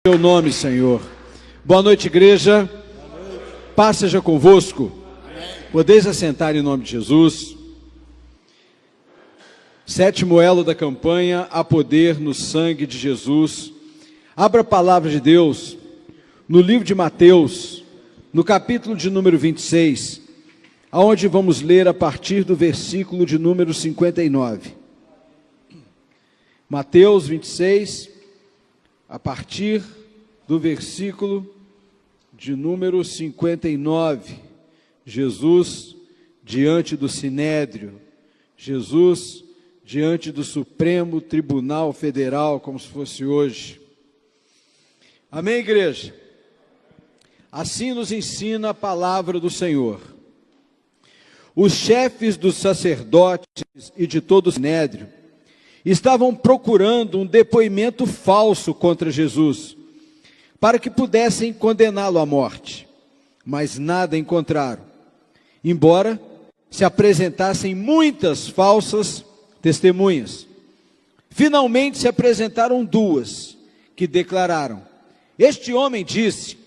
Teu nome, Senhor. Boa noite, igreja. Paz seja convosco. Podeis assentar em nome de Jesus. Sétimo elo da campanha: há poder no sangue de Jesus. Abra a palavra de Deus no livro de Mateus, no capítulo de número 26, aonde vamos ler a partir do versículo de número 59. Mateus 26, a partir do versículo de número 59, Jesus diante do Sinédrio, Jesus diante do Supremo Tribunal Federal, como se fosse hoje. Amém, igreja? Assim nos ensina a palavra do Senhor. Os chefes dos sacerdotes e de todo o Sinédrio estavam procurando um depoimento falso contra Jesus, para que pudessem condená-lo à morte, mas nada encontraram, embora se apresentassem muitas falsas testemunhas. Finalmente se apresentaram duas, que declararam: este homem disse: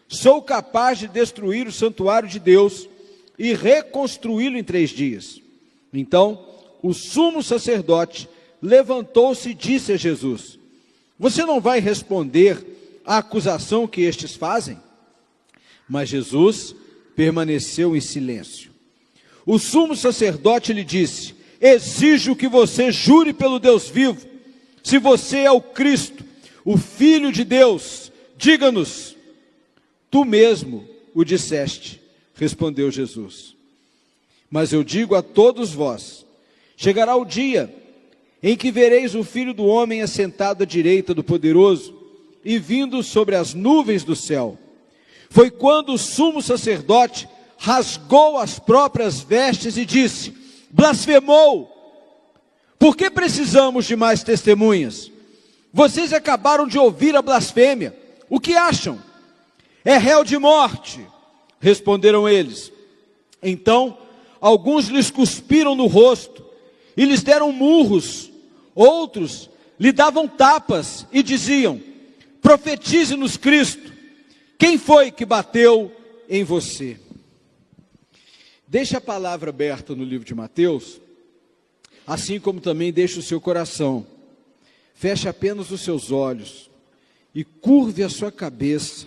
sou capaz de destruir o santuário de Deus e reconstruí-lo em 3 dias. Então o sumo sacerdote levantou-se e disse a Jesus: você não vai responder à acusação que estes fazem? Mas Jesus permaneceu em silêncio. O sumo sacerdote lhe disse: exijo que você jure pelo Deus vivo, se você é o Cristo, o Filho de Deus, diga-nos. Tu mesmo o disseste, respondeu Jesus. Mas eu digo a todos vós: chegará o dia em que vereis o Filho do Homem assentado à direita do Poderoso e vindo sobre as nuvens do céu. Foi quando o sumo sacerdote rasgou as próprias vestes e disse: blasfemou! Por que precisamos de mais testemunhas? Vocês acabaram de ouvir a blasfêmia. O que acham? É réu de morte, responderam eles. Então alguns lhes cuspiram no rosto e lhes deram murros. Outros lhe davam tapas e diziam: profetize-nos, Cristo, quem foi que bateu em você? Deixe a palavra aberta no livro de Mateus, assim como também deixe o seu coração. Feche apenas os seus olhos e curve a sua cabeça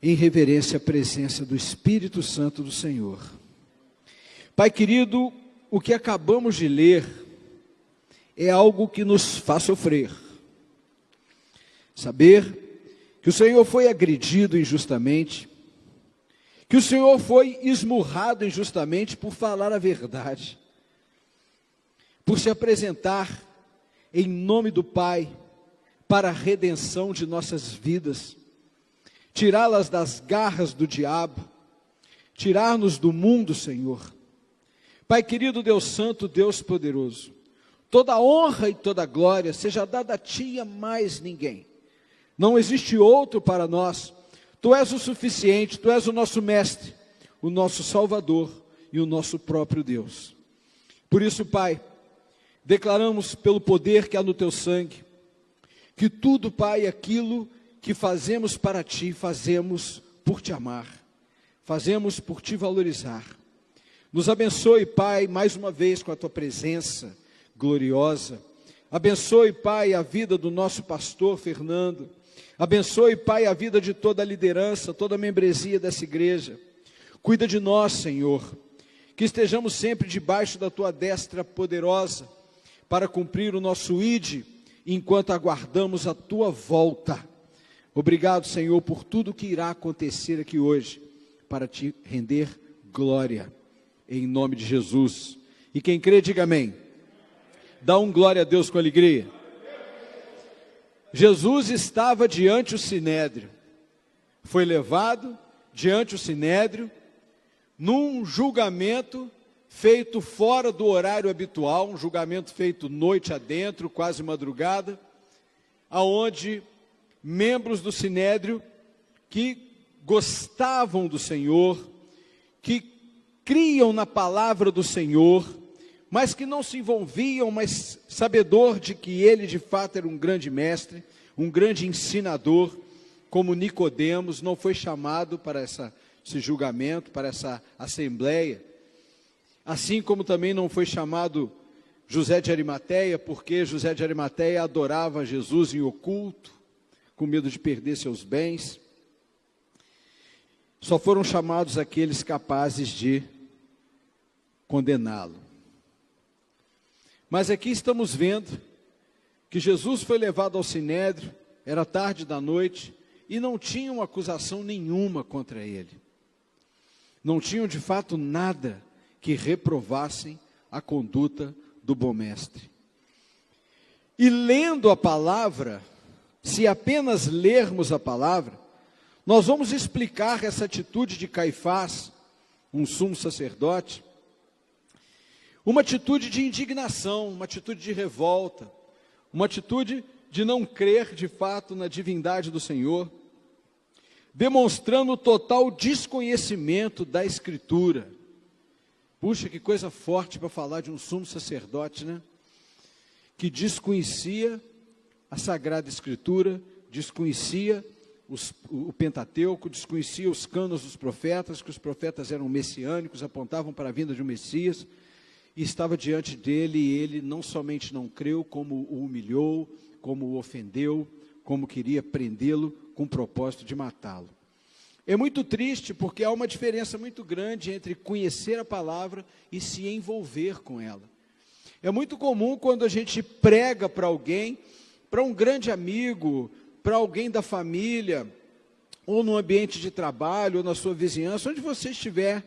em reverência à presença do Espírito Santo do Senhor. Pai querido, o que acabamos de ler é algo que nos faz sofrer. Saber que o Senhor foi agredido injustamente, que o Senhor foi esmurrado injustamente por falar a verdade, por se apresentar em nome do Pai para a redenção de nossas vidas, tirá-las das garras do diabo, tirar-nos do mundo, Senhor. Pai querido, Deus santo, Deus poderoso, toda honra e toda glória seja dada a Ti e a mais ninguém. Não existe outro para nós. Tu és o suficiente, Tu és o nosso mestre, o nosso Salvador e o nosso próprio Deus. Por isso, Pai, declaramos pelo poder que há no Teu sangue, que tudo, Pai, aquilo que fazemos para Ti, fazemos por Te amar, fazemos por Te valorizar. Nos abençoe, Pai, mais uma vez com a Tua presença gloriosa. Abençoe, Pai, a vida do nosso pastor Fernando. Abençoe, Pai, a vida de toda a liderança, toda a membresia dessa igreja. Cuida de nós, Senhor, que estejamos sempre debaixo da Tua destra poderosa, para cumprir o nosso ide, enquanto aguardamos a Tua volta. Obrigado, Senhor, por tudo que irá acontecer aqui hoje, para Te render glória, em nome de Jesus. E quem crê, diga amém. Dá um glória a Deus com alegria. Jesus estava diante do Sinédrio, foi levado diante do Sinédrio, num julgamento feito fora do horário habitual, um julgamento feito noite adentro, quase madrugada, aonde membros do Sinédrio que gostavam do Senhor, que criam na palavra do Senhor, mas que não se envolviam, mas sabedor de que ele de fato era um grande mestre, um grande ensinador, como Nicodemos, não foi chamado para esse julgamento, para essa assembleia. Assim como também não foi chamado José de Arimateia, porque José de Arimateia adorava Jesus em oculto, com medo de perder seus bens. Só foram chamados aqueles capazes de condená-lo. Mas aqui estamos vendo que Jesus foi levado ao sinédrio, era tarde da noite, e não tinham acusação nenhuma contra ele. Não tinham de fato nada que reprovassem a conduta do bom mestre. E lendo a palavra, se apenas lermos a palavra, nós vamos explicar essa atitude de Caifás, um sumo sacerdote, uma atitude de indignação, uma atitude de revolta, uma atitude de não crer de fato na divindade do Senhor, demonstrando total desconhecimento da Escritura. Puxa, que coisa forte para falar de um sumo sacerdote, né? Que desconhecia a Sagrada Escritura, desconhecia o Pentateuco, desconhecia os cânones dos profetas, que os profetas eram messiânicos, apontavam para a vinda de um Messias, e estava diante dele, e ele não somente não creu, como o humilhou, como o ofendeu, como queria prendê-lo com o propósito de matá-lo. É muito triste, porque há uma diferença muito grande entre conhecer a palavra e se envolver com ela. É muito comum quando a gente prega para alguém, para um grande amigo, para alguém da família, ou no ambiente de trabalho, ou na sua vizinhança, onde você estiver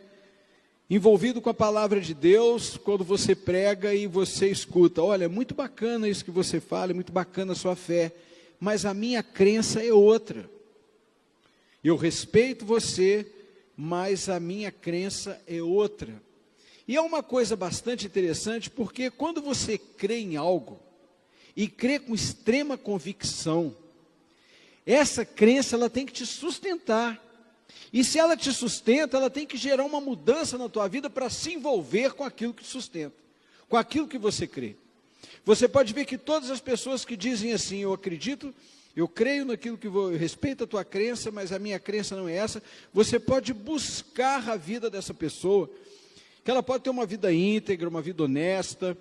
envolvido com a palavra de Deus, quando você prega e você escuta, olha, é muito bacana isso que você fala, é muito bacana a sua fé, mas a minha crença é outra. Eu respeito você, mas a minha crença é outra. E é uma coisa bastante interessante, porque quando você crê em algo, e crê com extrema convicção, essa crença ela tem que te sustentar. E se ela te sustenta, ela tem que gerar uma mudança na tua vida para se envolver com aquilo que te sustenta, com aquilo que você crê. Você pode ver que todas as pessoas que dizem assim, eu acredito, eu creio naquilo que eu respeito a tua crença, mas a minha crença não é essa. Você pode buscar a vida dessa pessoa, que ela pode ter uma vida íntegra, uma vida honesta,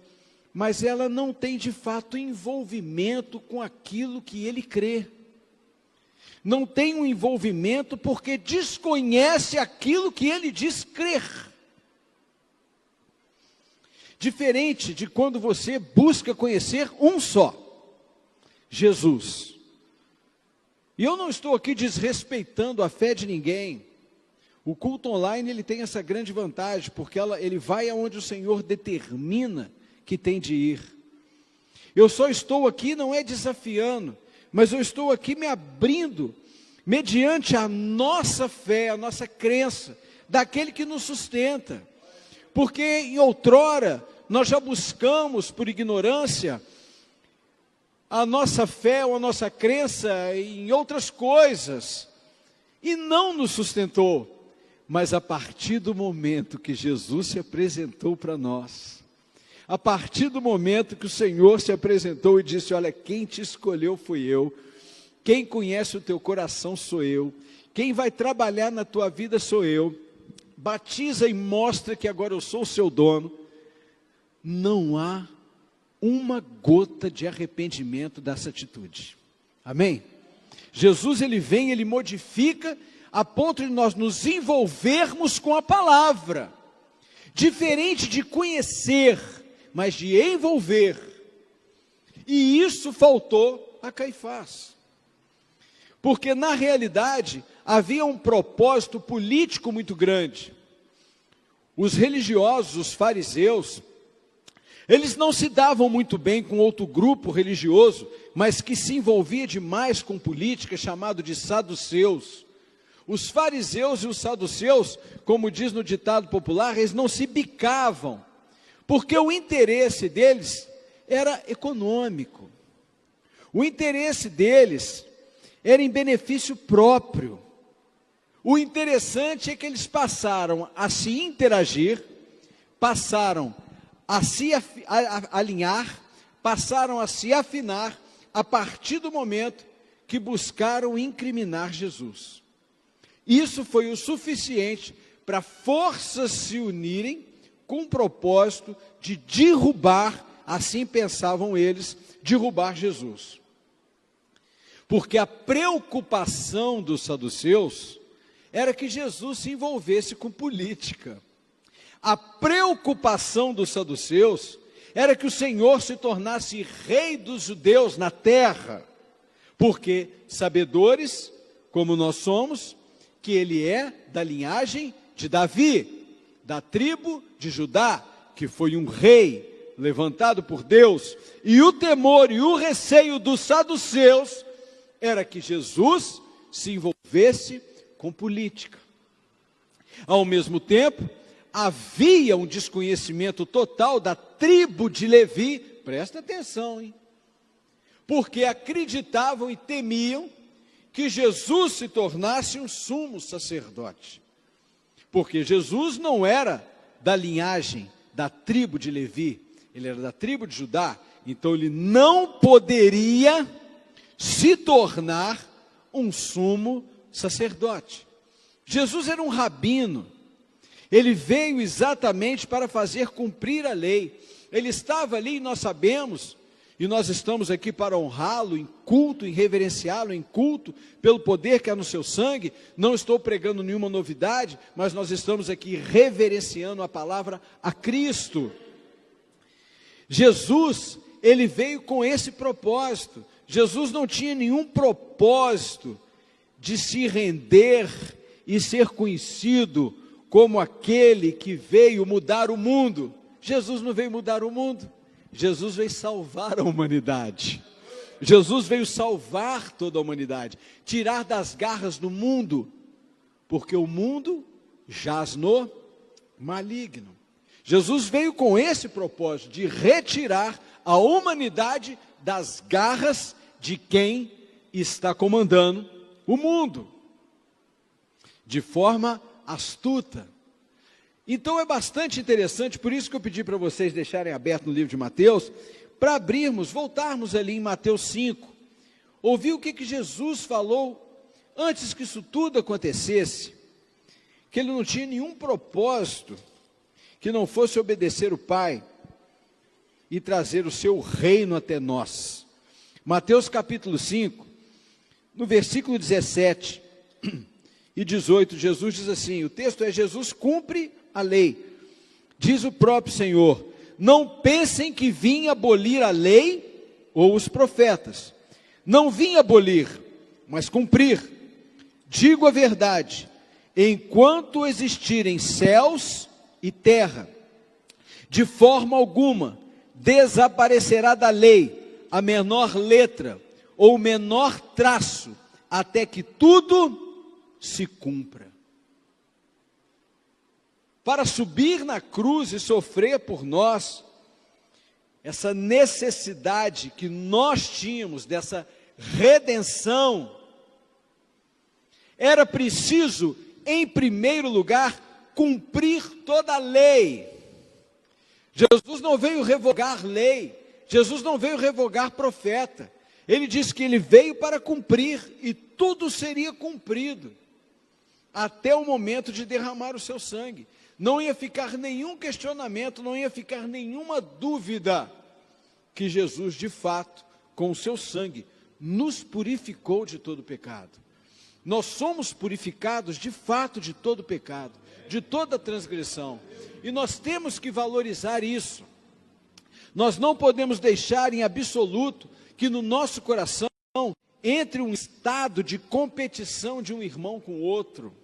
mas ela não tem de fato envolvimento com aquilo que ele crê. Não tem um envolvimento porque desconhece aquilo que ele diz crer. Diferente de quando você busca conhecer um só, Jesus. E eu não estou aqui desrespeitando a fé de ninguém. O culto online ele tem essa grande vantagem, porque ele vai aonde o Senhor determina que tem de ir. Eu só estou aqui, não é desafiando, mas eu estou aqui me abrindo, mediante a nossa fé, a nossa crença, daquele que nos sustenta. Porque em outrora, nós já buscamos por ignorância, a nossa fé ou a nossa crença em outras coisas, e não nos sustentou. Mas a partir do momento que Jesus se apresentou para nós, a partir do momento que o Senhor se apresentou e disse, olha, quem te escolheu fui eu, quem conhece o teu coração sou eu, quem vai trabalhar na tua vida sou eu, batiza e mostra que agora eu sou o seu dono, não há uma gota de arrependimento dessa atitude. Amém? Jesus ele vem, ele modifica a ponto de nós nos envolvermos com a palavra, diferente de conhecer, mas de envolver. E isso faltou a Caifás, porque na realidade havia um propósito político muito grande. Os religiosos, os fariseus, eles não se davam muito bem com outro grupo religioso, mas que se envolvia demais com política, chamado de saduceus. Os fariseus e os saduceus, como diz no ditado popular, eles não se bicavam, porque o interesse deles era econômico. O interesse deles era em benefício próprio. O interessante é que eles passaram a se interagir, passaram a se alinhar, passaram a se afinar a partir do momento que buscaram incriminar Jesus. Isso foi o suficiente para forças se unirem com o propósito de derrubar, assim pensavam eles, derrubar Jesus. Porque a preocupação dos saduceus era que Jesus se envolvesse com política. A preocupação dos saduceus era que o Senhor se tornasse rei dos judeus na terra, porque sabedores, como nós somos, que ele é da linhagem de Davi, da tribo de Judá, que foi um rei levantado por Deus, e o temor e o receio dos saduceus era que Jesus se envolvesse com política. Ao mesmo tempo, havia um desconhecimento total da tribo de Levi, presta atenção, hein? Porque acreditavam e temiam que Jesus se tornasse um sumo sacerdote. Porque Jesus não era da linhagem da tribo de Levi, ele era da tribo de Judá, então ele não poderia se tornar um sumo sacerdote. Jesus era um rabino, ele veio exatamente para fazer cumprir a lei. Ele estava ali, e nós sabemos, e nós estamos aqui para honrá-lo em culto, em reverenciá-lo em culto, pelo poder que há no seu sangue. Não estou pregando nenhuma novidade, mas nós estamos aqui reverenciando a palavra a Cristo. Jesus, ele veio com esse propósito. Jesus não tinha nenhum propósito de se render e ser conhecido como aquele que veio mudar o mundo. Jesus não veio mudar o mundo, Jesus veio salvar a humanidade. Jesus veio salvar toda a humanidade, tirar das garras do mundo, porque o mundo jaz no maligno. Jesus veio com esse propósito de retirar a humanidade das garras de quem está comandando o mundo, de forma astuta. Então é bastante interessante, por isso que eu pedi para vocês deixarem aberto no livro de Mateus, para voltarmos ali em Mateus 5, ouvir o que Jesus falou antes que isso tudo acontecesse, que ele não tinha nenhum propósito que não fosse obedecer o Pai e trazer o seu reino até nós. Mateus capítulo 5, no versículo 17 e 18, Jesus diz assim, o texto é: Jesus cumpre a lei. Diz o próprio Senhor: não pensem que vim abolir a lei ou os profetas. Não vim abolir, mas cumprir. Digo a verdade, enquanto existirem céus e terra, de forma alguma desaparecerá da lei a menor letra ou o menor traço, até que tudo se cumpra. Para subir na cruz e sofrer por nós, essa necessidade que nós tínhamos dessa redenção, era preciso, em primeiro lugar, cumprir toda a lei. Jesus não veio revogar lei, Jesus não veio revogar profeta, ele disse que ele veio para cumprir, e tudo seria cumprido, até o momento de derramar o seu sangue. Não ia ficar nenhum questionamento, não ia ficar nenhuma dúvida, que Jesus de fato, com o seu sangue, nos purificou de todo pecado. Nós somos purificados de fato de todo pecado, de toda transgressão, e nós temos que valorizar isso. Nós não podemos deixar em absoluto que no nosso coração entre um estado de competição de um irmão com o outro,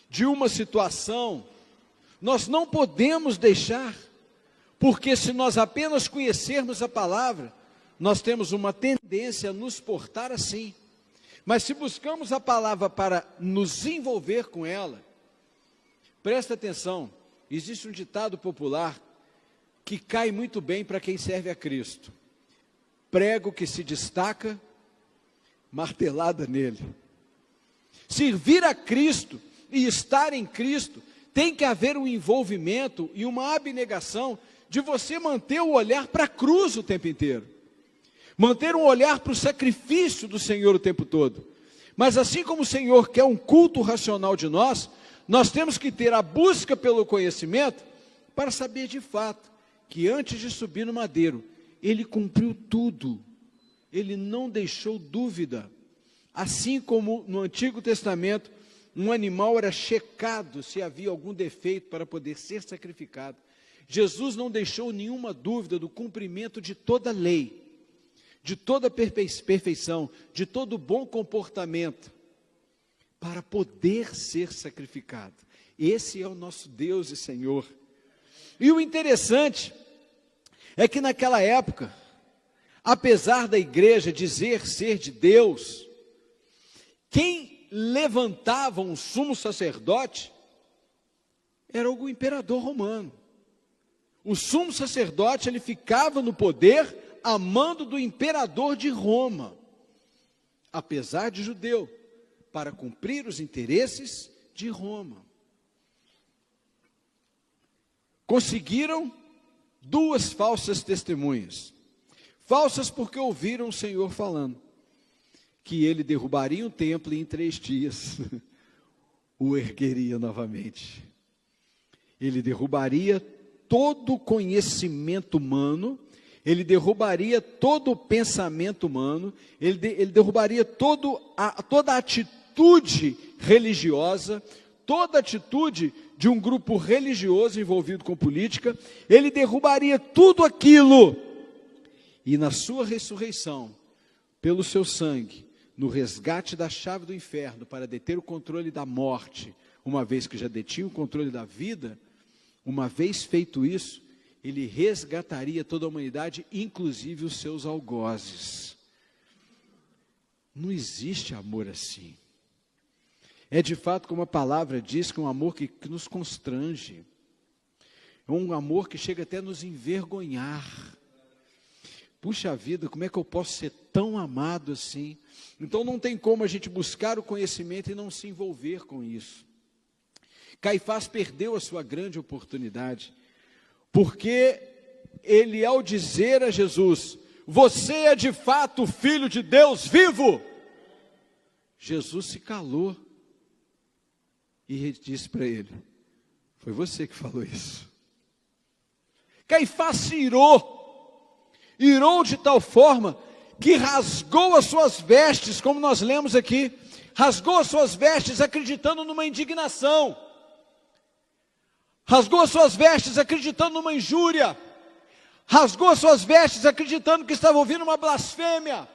de uma situação. Nós não podemos deixar, porque se nós apenas conhecermos a palavra, nós temos uma tendência a nos portar assim. Mas se buscamos a palavra para nos envolver com ela, presta atenção, existe um ditado popular que cai muito bem para quem serve a Cristo: prego que se destaca, martelada nele. Servir a Cristo e estar em Cristo, tem que haver um envolvimento e uma abnegação de você manter o olhar para a cruz o tempo inteiro. manter um olhar para o sacrifício do Senhor o tempo todo. Mas assim como o Senhor quer um culto racional de nós, nós temos que ter a busca pelo conhecimento para saber de fato que antes de subir no madeiro, ele cumpriu tudo, ele não deixou dúvida. Assim como no Antigo Testamento, um animal era checado se havia algum defeito para poder ser sacrificado, Jesus não deixou nenhuma dúvida do cumprimento de toda a lei, de toda perfeição, de todo bom comportamento, para poder ser sacrificado. Esse é o nosso Deus e Senhor. E o interessante é que naquela época, apesar da igreja dizer ser de Deus, quem levantava um sumo sacerdote era o imperador romano. O sumo sacerdote, ele ficava no poder a mando do imperador de Roma, apesar de judeu, para cumprir os interesses de Roma. Conseguiram duas falsas testemunhas. Falsas porque ouviram o Senhor falando que ele derrubaria o templo e em 3 dias o ergueria novamente. Ele derrubaria todo o conhecimento humano, ele derrubaria todo o pensamento humano, ele derrubaria toda a atitude religiosa, toda a atitude de um grupo religioso envolvido com política, ele derrubaria tudo aquilo, e na sua ressurreição, pelo seu sangue, no resgate da chave do inferno, para deter o controle da morte, uma vez que já detinha o controle da vida, uma vez feito isso, ele resgataria toda a humanidade, inclusive os seus algozes. Não existe amor assim. É de fato, como a palavra diz, que é um amor que nos constrange. É um amor que chega até a nos envergonhar. Puxa vida, como é que eu posso ser tão amado assim? Então não tem como a gente buscar o conhecimento e não se envolver com isso. Caifás perdeu a sua grande oportunidade, porque ele, ao dizer a Jesus, você é de fato o Filho de Deus vivo, Jesus se calou e disse para ele, foi você que falou isso. Caifás se irou de tal forma que rasgou as suas vestes, como nós lemos aqui, rasgou as suas vestes acreditando numa indignação, rasgou as suas vestes acreditando numa injúria, rasgou as suas vestes acreditando que estava ouvindo uma blasfêmia,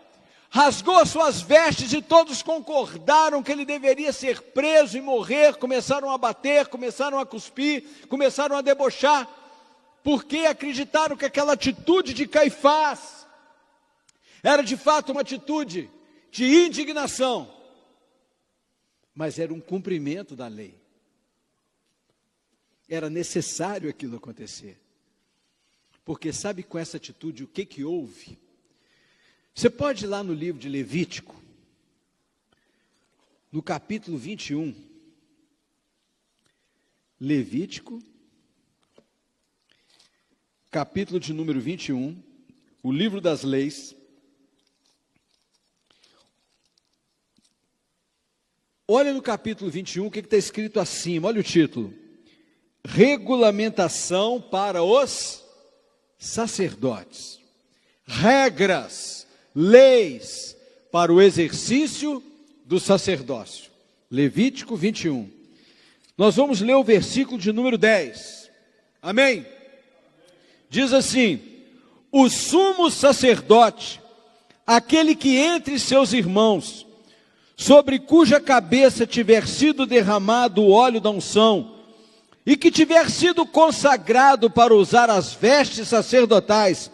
rasgou as suas vestes e todos concordaram que ele deveria ser preso e morrer, começaram a bater, começaram a cuspir, começaram a debochar, porque acreditaram que aquela atitude de Caifás era de fato uma atitude de indignação, mas era um cumprimento da lei. Era necessário aquilo acontecer. Porque sabe com essa atitude o que houve? Você pode ir lá no livro de Levítico, no capítulo 21. Levítico, capítulo de número 21, o livro das leis. Olha no capítulo 21, o que está escrito acima, olha o título. Regulamentação para os sacerdotes. Regras, leis para o exercício do sacerdócio. Levítico 21. Nós vamos ler o versículo de número 10. Amém? Diz assim, o sumo sacerdote, aquele que entre seus irmãos, sobre cuja cabeça tiver sido derramado o óleo da unção, e que tiver sido consagrado para usar as vestes sacerdotais,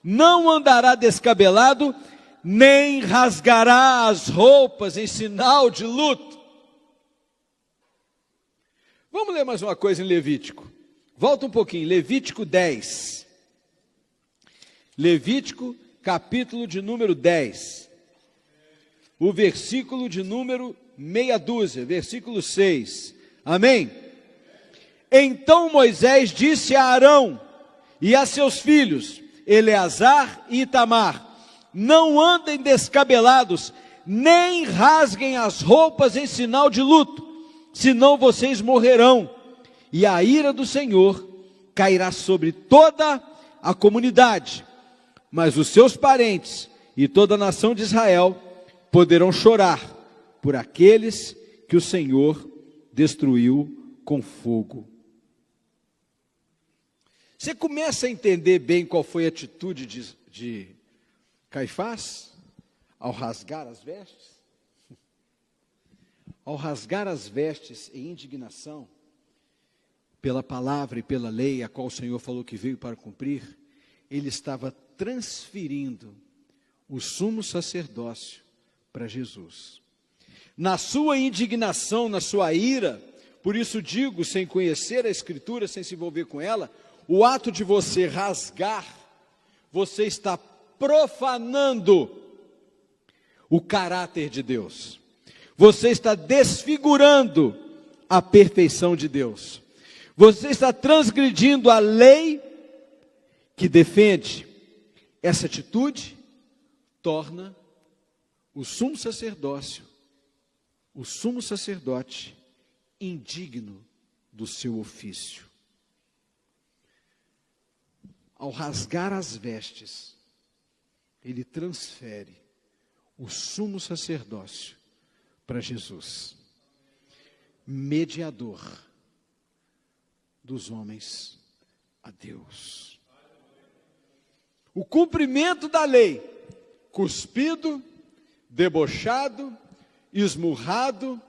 não andará descabelado, nem rasgará as roupas em sinal de luto. Vamos ler mais uma coisa em Levítico. Volta um pouquinho, Levítico 10. Levítico, capítulo de número 10. O versículo de número meia dúzia, versículo 6. Amém? Então Moisés disse a Arão e a seus filhos, Eleazar e Itamar, não andem descabelados, nem rasguem as roupas em sinal de luto, senão vocês morrerão, e a ira do Senhor cairá sobre toda a comunidade. Mas os seus parentes e toda a nação de Israel poderão chorar por aqueles que o Senhor destruiu com fogo. Você começa a entender bem qual foi a atitude de Caifás ao rasgar as vestes? Ao rasgar as vestes em indignação, pela palavra e pela lei, a qual o Senhor falou que veio para cumprir, ele estava transferindo o sumo sacerdócio para Jesus. Na sua indignação, na sua ira, por isso digo, sem conhecer a Escritura, sem se envolver com ela, o ato de você rasgar, você está profanando o caráter de Deus. Você está desfigurando a perfeição de Deus. Você está transgredindo a lei que defende. Essa atitude torna o sumo sacerdócio, o sumo sacerdote, indigno do seu ofício. Ao rasgar as vestes, ele transfere o sumo sacerdócio para Jesus, mediador dos homens a Deus. O cumprimento da lei, cuspido, debochado, esmurrado,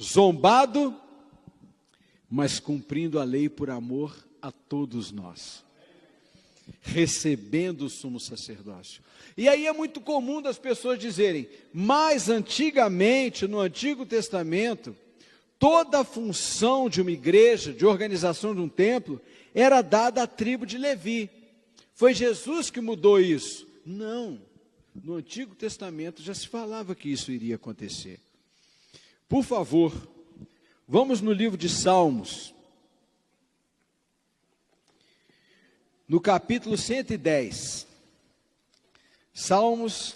zombado, mas cumprindo a lei por amor a todos nós, recebendo o sumo sacerdócio. E aí é muito comum das pessoas dizerem, mas antigamente, no Antigo Testamento, toda a função de uma igreja, de organização de um templo, era dada à tribo de Levi. Foi Jesus que mudou isso? Não. No Antigo Testamento já se falava que isso iria acontecer. Por favor, vamos no livro de Salmos, no capítulo 110. Salmos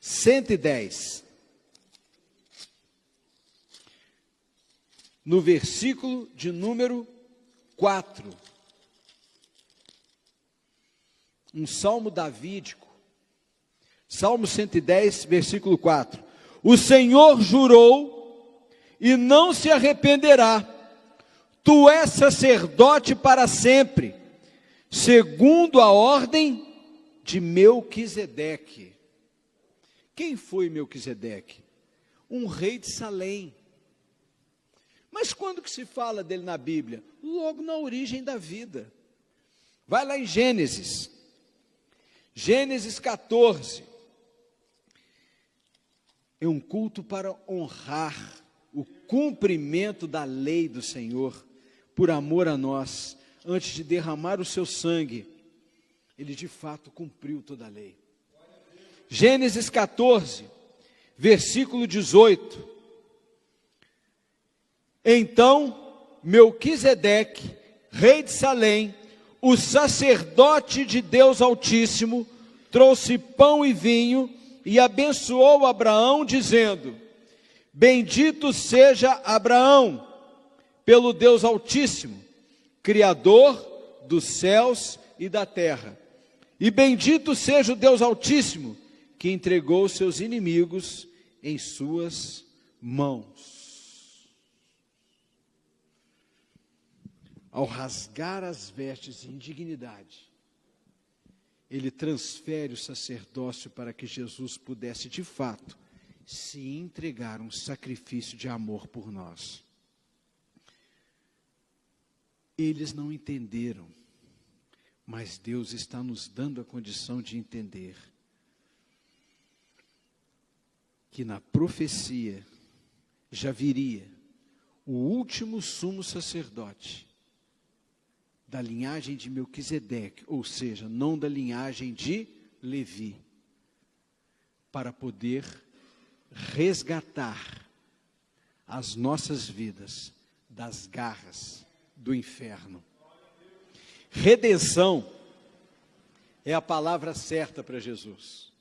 110. No versículo de número 4. Um salmo davídico. Salmo 110, versículo 4. O Senhor jurou e não se arrependerá. Tu és sacerdote para sempre, segundo a ordem de Melquisedeque. Quem foi Melquisedeque? Um rei de Salém. Mas quando que se fala dele na Bíblia? Logo na origem da vida. Vai lá em Gênesis. Gênesis 14. É um culto para honrar o cumprimento da lei do Senhor, por amor a nós. Antes de derramar o seu sangue, ele de fato cumpriu toda a lei. Gênesis 14, versículo 18. Então, Melquisedeque, rei de Salém, o sacerdote de Deus Altíssimo, trouxe pão e vinho e abençoou Abraão, dizendo: Bendito seja Abraão, pelo Deus Altíssimo, Criador dos céus e da terra. E bendito seja o Deus Altíssimo, que entregou seus inimigos em suas mãos. Ao rasgar as vestes em indignidade, ele transfere o sacerdócio para que Jesus pudesse, de fato, se entregar um sacrifício de amor por nós. Eles não entenderam, mas Deus está nos dando a condição de entender que na profecia já viria o último sumo sacerdote da linhagem de Melquisedeque, ou seja, não da linhagem de Levi, para poder resgatar as nossas vidas das garras do inferno. Redenção é a palavra certa para Jesus.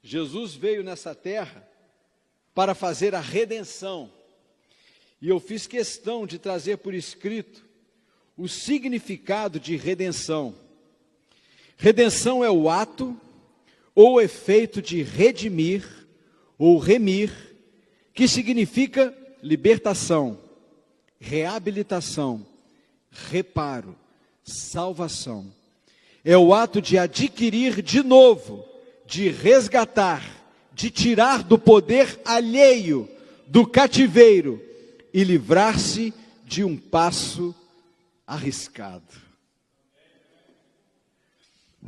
Jesus veio nessa terra para fazer a redenção. E eu fiz questão de trazer por escrito o significado de redenção. Redenção é o ato ou o efeito de redimir ou remir, que significa libertação, reabilitação, reparo, salvação. É o ato de adquirir de novo, de resgatar, de tirar do poder alheio, do cativeiro e livrar-se de um passo arriscado.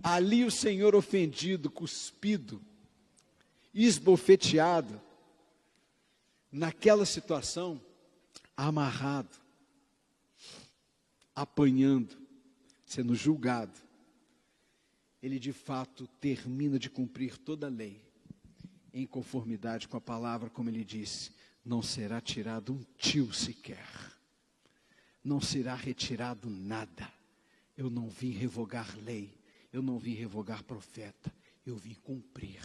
Ali o Senhor ofendido, cuspido, esbofeteado, naquela situação, amarrado, apanhando, sendo julgado, ele de fato termina de cumprir toda a lei, em conformidade com a palavra, como ele disse, não será tirado um tio sequer, não será retirado nada. Eu não vim revogar lei, eu não vim revogar profeta, eu vim cumprir.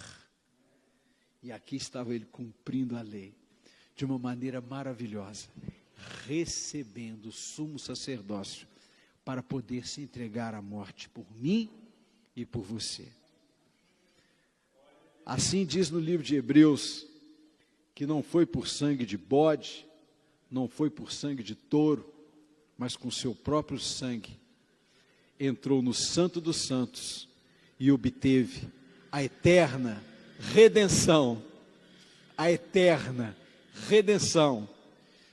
E aqui estava ele cumprindo a lei, de uma maneira maravilhosa, recebendo o sumo sacerdócio, para poder se entregar à morte por mim e por você. Assim diz no livro de Hebreus, que não foi por sangue de bode, não foi por sangue de touro, mas com seu próprio sangue, entrou no Santo dos Santos e obteve a eterna redenção. A eterna redenção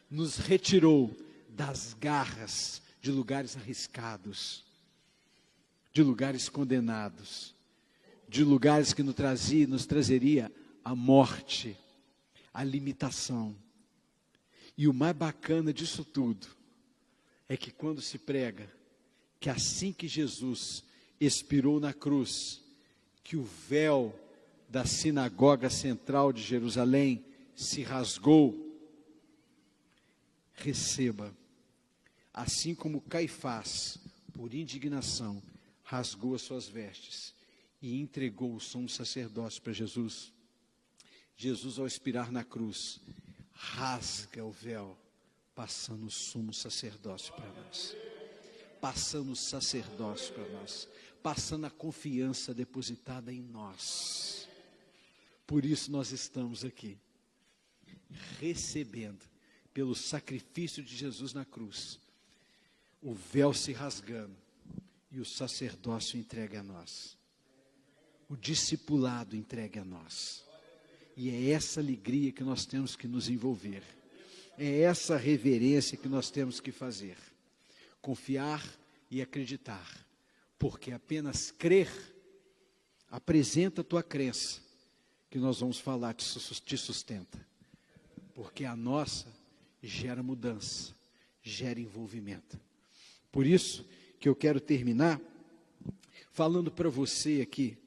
nos retirou das garras de lugares arriscados, de lugares condenados, de lugares que nos trazeria a morte, a limitação. E o mais bacana disso tudo é que quando se prega que assim que Jesus expirou na cruz, que o véu da sinagoga central de Jerusalém se rasgou, receba, assim como Caifás, por indignação, rasgou as suas vestes e entregou o sumo sacerdócio para Jesus. Jesus, ao expirar na cruz, rasga o véu, passando o sumo sacerdócio para nós, passando o sacerdócio para nós, passando a confiança depositada em nós. Por isso nós estamos aqui, recebendo, pelo sacrifício de Jesus na cruz, o véu se rasgando e o sacerdócio entregue a nós, o discipulado entregue a nós. E é essa alegria que nós temos que nos envolver, é essa reverência que nós temos que fazer, confiar e acreditar, porque apenas crer apresenta a tua crença, que nós vamos falar te sustenta, porque a nossa gera mudança, gera envolvimento. Por isso que eu quero terminar falando para você aqui.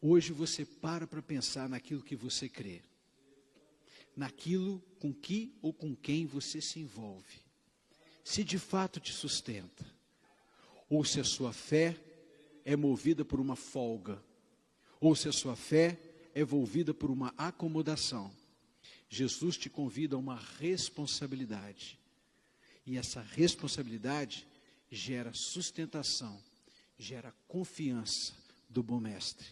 Hoje você para pensar naquilo que você crê, naquilo com que ou com quem você se envolve, se de fato te sustenta, ou se a sua fé é movida por uma folga, ou se a sua fé é movida por uma acomodação. Jesus te convida a uma responsabilidade, e essa responsabilidade gera sustentação, gera confiança do bom mestre.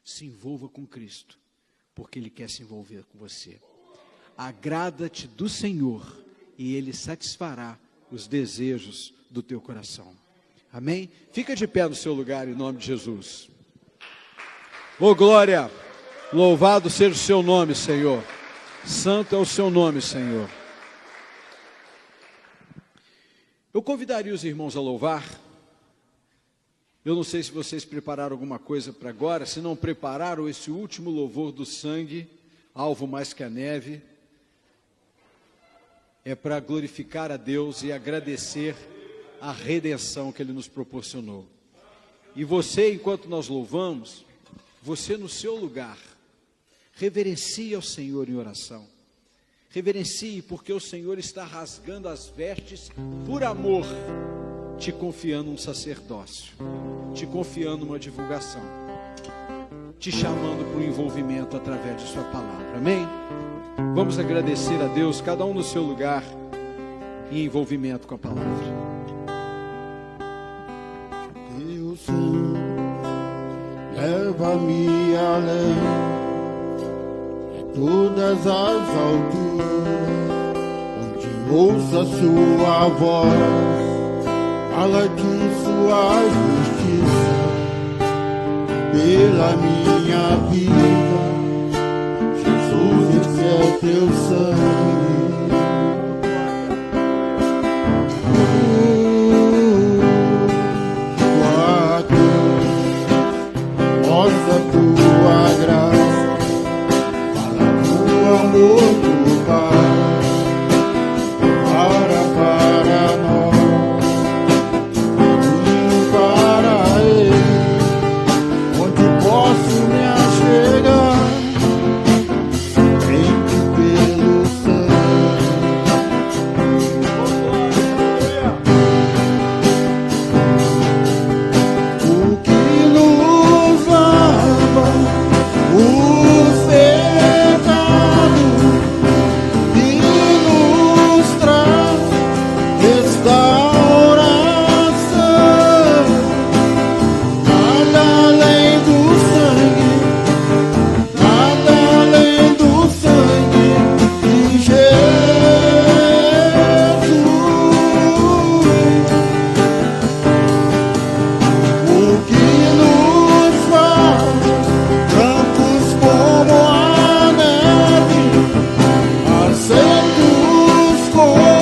Se envolva com Cristo, porque Ele quer se envolver com você. Agrada-te do Senhor, e Ele satisfará os desejos do teu coração. Amém? Fica de pé no seu lugar, em nome de Jesus. Ô glória, louvado seja o seu nome, Senhor. Santo é o seu nome, Senhor. Eu convidaria os irmãos a louvar. Eu não sei se vocês prepararam alguma coisa para agora. Se não prepararam, esse último louvor do sangue, alvo mais que a neve, é para glorificar a Deus e agradecer a redenção que Ele nos proporcionou. E você, enquanto nós louvamos, você no seu lugar, reverencie ao Senhor em oração. Reverencie, porque o Senhor está rasgando as vestes por amor. te confiando um sacerdócio, te confiando uma divulgação, te chamando para o envolvimento através de sua palavra. Amém? Vamos agradecer a Deus, cada um no seu lugar, em envolvimento com a palavra. Deus, leva-me além de todas as alturas, onde ouça sua voz, fala de sua justiça pela minha vida. Jesus, esse é teu sangue. Mostra tua graça, fala do amor do Pai, para nós, e para Ele, onde posso me achegar, somente pelo sangue. O que nos lava os pecados e nos traz restauração, nada além do sangue, nada além do sangue de Jesus. O que nos faz brancos como a neve, aceitos como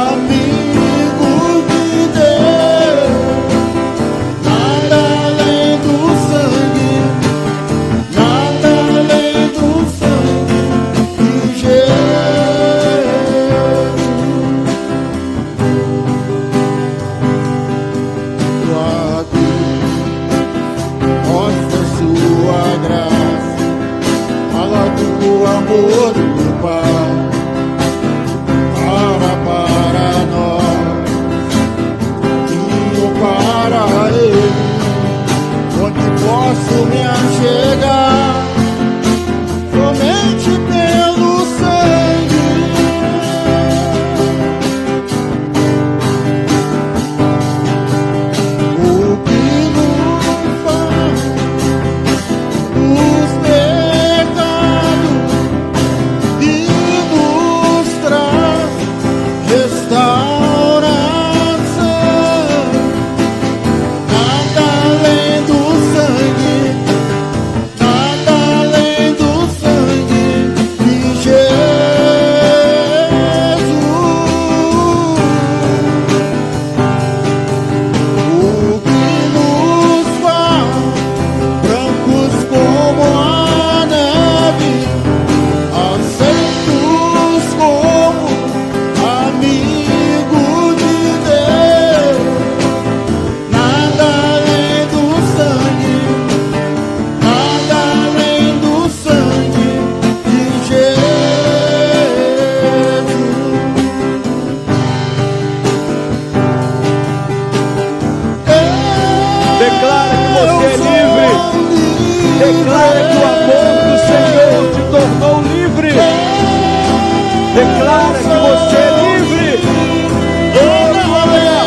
amigos de Deus, nada além do sangue, nada além do sangue de Jesus. Tua cruz mostra sua graça, fala do amor do Pai, para nós e para Ele, onde posso me achegar, somente pelo sangue. O que nos faz os pecados e nos traz restauração, nada além do sangue, nada além do sangue de Jesus. O que nos faz brancos como a neve, aceitos como amigos de Deus, nada além do sangue, nada além do sangue de Jesus. Declara que você é livre. Declara que o amor do Senhor te tornou livre. Declara que você é livre. Oh, glória!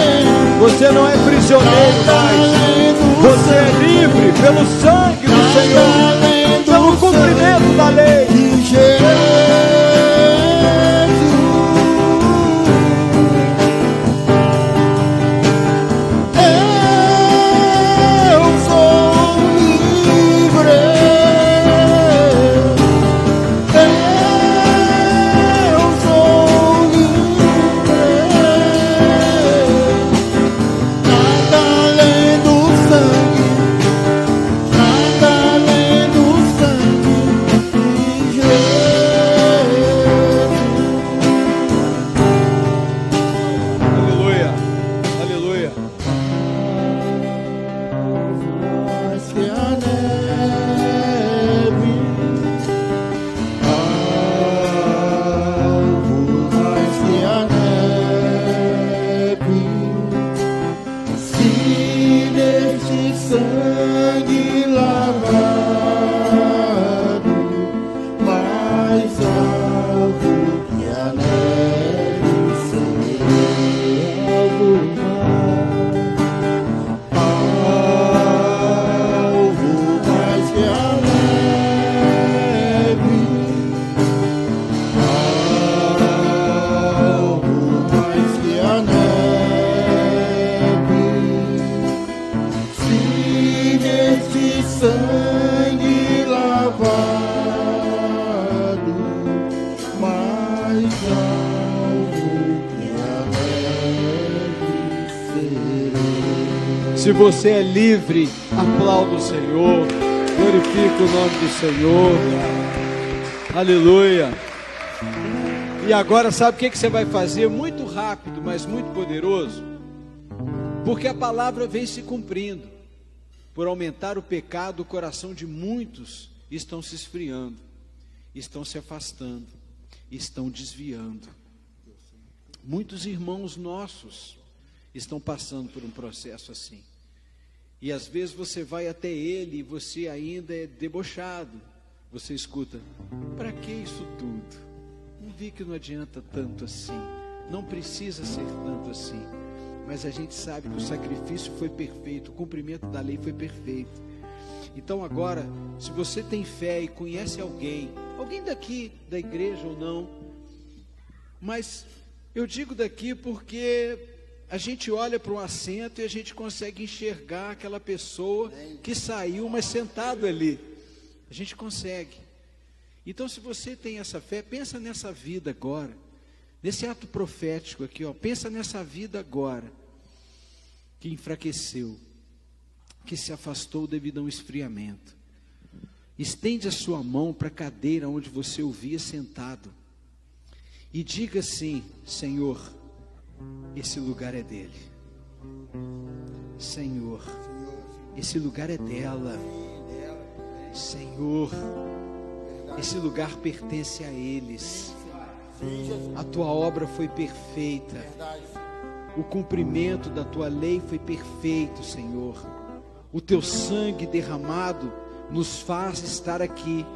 Você não é prisioneiro mais. Você é livre pelo sangue do Senhor, pelo cumprimento da lei. De Jesus. Eu sou livre. Eu sou livre. Nada além do sangue, nada além do Se você é livre, aplauda o Senhor, glorifica o nome do Senhor. Aleluia. E agora sabe o que você vai fazer? Muito rápido, mas muito poderoso. Porque a palavra vem se cumprindo. Por aumentar o pecado, o coração de muitos estão se esfriando, estão se afastando, estão desviando. Muitos irmãos nossos estão passando por um processo assim. E às vezes você vai até ele e você ainda é debochado. Você escuta: para que isso tudo? Não vi que não adianta tanto assim. Não precisa ser tanto assim. Mas a gente sabe que o sacrifício foi perfeito, o cumprimento da lei foi perfeito. Então agora, se você tem fé e conhece alguém daqui da igreja ou não, mas eu digo daqui porque a gente olha para um assento e a gente consegue enxergar aquela pessoa que saiu, mas sentado ali. A gente consegue. Então, se você tem essa fé, pensa nessa vida agora, nesse ato profético aqui, ó, pensa nessa vida agora, que enfraqueceu, que se afastou devido a um esfriamento. Estende a sua mão para a cadeira onde você ouvia sentado, e diga assim: Senhor, esse lugar é dele. Senhor, esse lugar é dela. Senhor, esse lugar pertence a eles. A tua obra foi perfeita. O cumprimento da tua lei foi perfeito, Senhor. O teu sangue derramado nos faz estar aqui.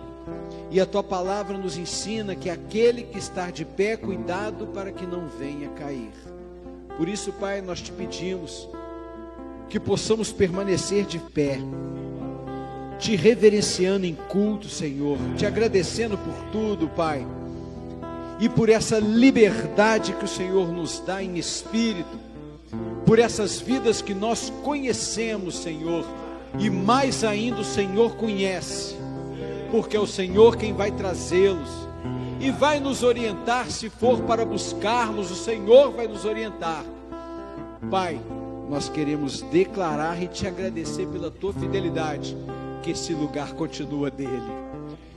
E a tua palavra nos ensina que aquele que está de pé, cuidado para que não venha cair. Por isso, Pai, nós te pedimos que possamos permanecer de pé, te reverenciando em culto, Senhor, te agradecendo por tudo, Pai, e por essa liberdade que o Senhor nos dá em espírito, por essas vidas que nós conhecemos, Senhor, e mais ainda o Senhor conhece, porque é o Senhor quem vai trazê-los e vai nos orientar. Se for para buscarmos, o Senhor vai nos orientar. Pai, nós queremos declarar e te agradecer pela tua fidelidade, que esse lugar continua dele,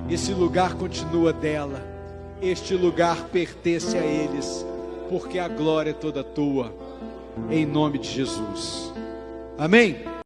esse lugar continua dela, este lugar pertence a eles, porque a glória é toda tua, em nome de Jesus. Amém?